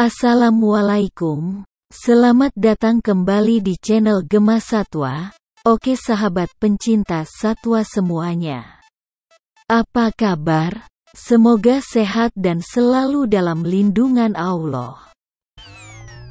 Assalamualaikum, selamat datang kembali di channel Gema Satwa. Oke sahabat pencinta satwa semuanya. Apa kabar? Semoga sehat dan selalu dalam lindungan Allah.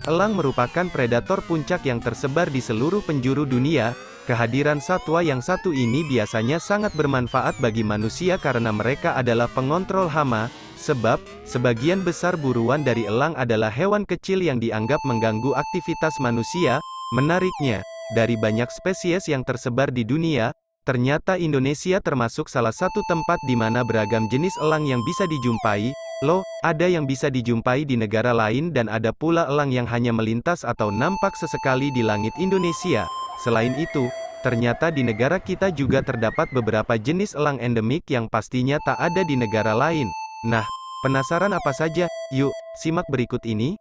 Elang merupakan predator puncak yang tersebar di seluruh penjuru dunia. Kehadiran satwa yang satu ini biasanya sangat bermanfaat bagi manusia karena mereka adalah pengontrol hama. Sebab, sebagian besar buruan dari elang adalah hewan kecil yang dianggap mengganggu aktivitas manusia. Menariknya, dari banyak spesies yang tersebar di dunia, ternyata Indonesia termasuk salah satu tempat di mana beragam jenis elang yang bisa dijumpai. Loh, ada yang bisa dijumpai di negara lain dan ada pula elang yang hanya melintas atau nampak sesekali di langit Indonesia. Selain itu, ternyata di negara kita juga terdapat beberapa jenis elang endemik yang pastinya tak ada di negara lain. Nah, penasaran apa saja? Yuk, simak berikut ini.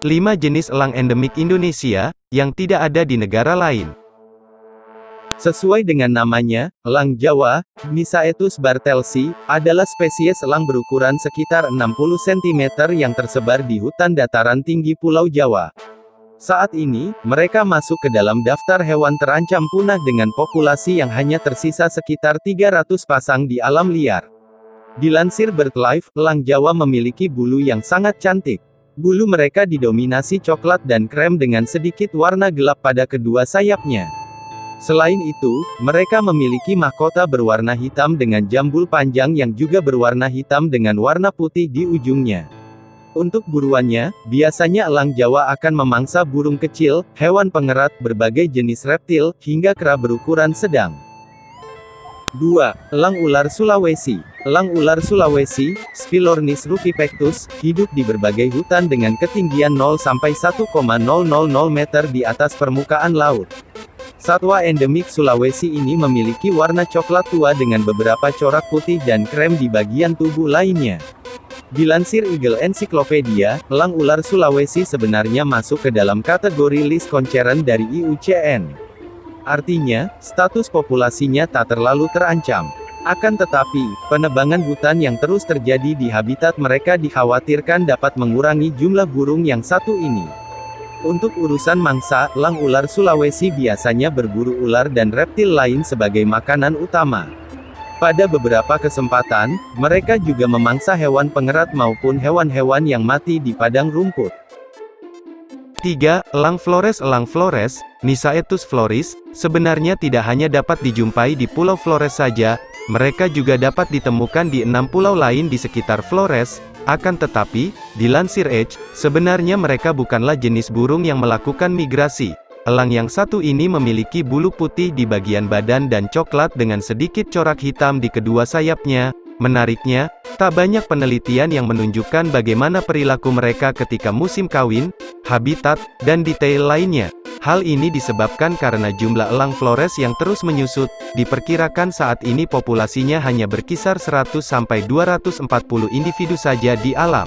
5 jenis elang endemik Indonesia, yang tidak ada di negara lain. Sesuai dengan namanya, elang Jawa, Mysaetus bartelsi, adalah spesies elang berukuran sekitar 60 cm yang tersebar di hutan dataran tinggi Pulau Jawa. Saat ini, mereka masuk ke dalam daftar hewan terancam punah dengan populasi yang hanya tersisa sekitar 300 pasang di alam liar. Dilansir BirdLife, elang Jawa memiliki bulu yang sangat cantik. Bulu mereka didominasi coklat dan krem dengan sedikit warna gelap pada kedua sayapnya. Selain itu, mereka memiliki mahkota berwarna hitam dengan jambul panjang yang juga berwarna hitam dengan warna putih di ujungnya. Untuk buruannya, biasanya elang Jawa akan memangsa burung kecil, hewan pengerat, berbagai jenis reptil, hingga kera berukuran sedang. 2. Elang ular Sulawesi. Elang ular Sulawesi, Spilornis rufipectus, hidup di berbagai hutan dengan ketinggian 0-1,000 meter di atas permukaan laut. Satwa endemik Sulawesi ini memiliki warna coklat tua dengan beberapa corak putih dan krem di bagian tubuh lainnya. Dilansir Eagle Encyclopedia, elang ular Sulawesi sebenarnya masuk ke dalam kategori list concern dari IUCN. Artinya, status populasinya tak terlalu terancam. Akan tetapi, penebangan hutan yang terus terjadi di habitat mereka dikhawatirkan dapat mengurangi jumlah burung yang satu ini. Untuk urusan mangsa, elang ular Sulawesi biasanya berburu ular dan reptil lain sebagai makanan utama. Pada beberapa kesempatan, mereka juga memangsa hewan pengerat maupun hewan-hewan yang mati di padang rumput. 3. Elang Flores. Elang Flores, Mysaetus floris, sebenarnya tidak hanya dapat dijumpai di Pulau Flores saja, mereka juga dapat ditemukan di 6 pulau lain di sekitar Flores. Akan tetapi, dilansir Edge, sebenarnya mereka bukanlah jenis burung yang melakukan migrasi. Elang yang satu ini memiliki bulu putih di bagian badan dan coklat dengan sedikit corak hitam di kedua sayapnya. Menariknya, tak banyak penelitian yang menunjukkan bagaimana perilaku mereka ketika musim kawin, habitat, dan detail lainnya. Hal ini disebabkan karena jumlah elang Flores yang terus menyusut. Diperkirakan saat ini populasinya hanya berkisar 100-240 individu saja di alam.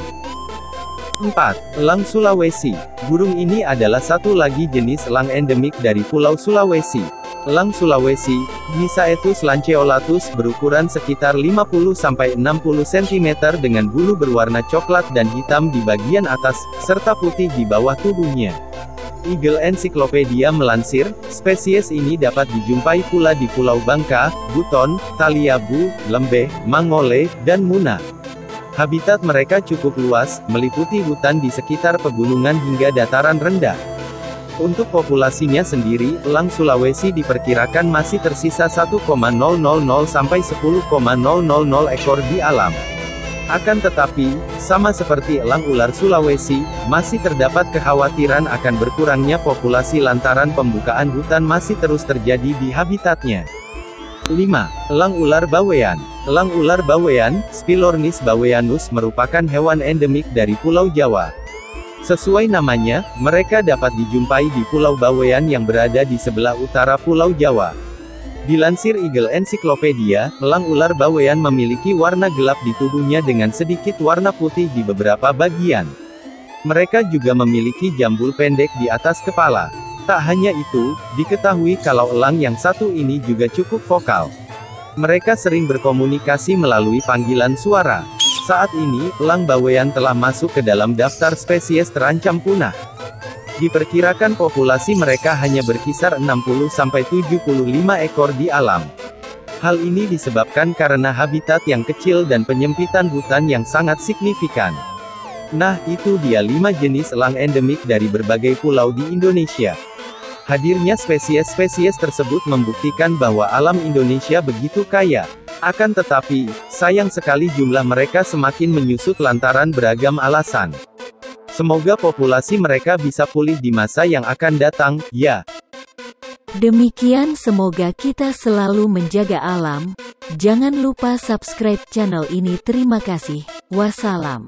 4. Elang Sulawesi. Burung ini adalah satu lagi jenis elang endemik dari Pulau Sulawesi. Elang Sulawesi, Mysaetus lanceolatus, berukuran sekitar 50-60 cm dengan bulu berwarna coklat dan hitam di bagian atas, serta putih di bawah tubuhnya. Eagle Encyclopedia melansir, spesies ini dapat dijumpai pula di Pulau Bangka, Buton, Taliabu, Lembeh, Mangole, dan Muna. Habitat mereka cukup luas, meliputi hutan di sekitar pegunungan hingga dataran rendah. Untuk populasinya sendiri, elang Sulawesi diperkirakan masih tersisa 1,000-10,000 ekor di alam. Akan tetapi, sama seperti elang ular Sulawesi, masih terdapat kekhawatiran akan berkurangnya populasi lantaran pembukaan hutan masih terus terjadi di habitatnya. 5. Elang ular bawean. Elang ular bawean, Spilornis baweanus, merupakan hewan endemik dari Pulau Jawa. Sesuai namanya, mereka dapat dijumpai di Pulau Bawean yang berada di sebelah utara Pulau Jawa. Dilansir Eagle Encyclopedia, elang ular bawean memiliki warna gelap di tubuhnya dengan sedikit warna putih di beberapa bagian. Mereka juga memiliki jambul pendek di atas kepala. Tak hanya itu, diketahui kalau elang yang satu ini juga cukup vokal. Mereka sering berkomunikasi melalui panggilan suara. Saat ini, elang bawean telah masuk ke dalam daftar spesies terancam punah. Diperkirakan populasi mereka hanya berkisar 60-75 ekor di alam. Hal ini disebabkan karena habitat yang kecil dan penyempitan hutan yang sangat signifikan. Nah, itu dia 5 jenis elang endemik dari berbagai pulau di Indonesia. Hadirnya spesies-spesies tersebut membuktikan bahwa alam Indonesia begitu kaya. Akan tetapi, sayang sekali jumlah mereka semakin menyusut lantaran beragam alasan. Semoga populasi mereka bisa pulih di masa yang akan datang, ya. Demikian, semoga kita selalu menjaga alam. Jangan lupa subscribe channel ini. Terima kasih. Wassalam.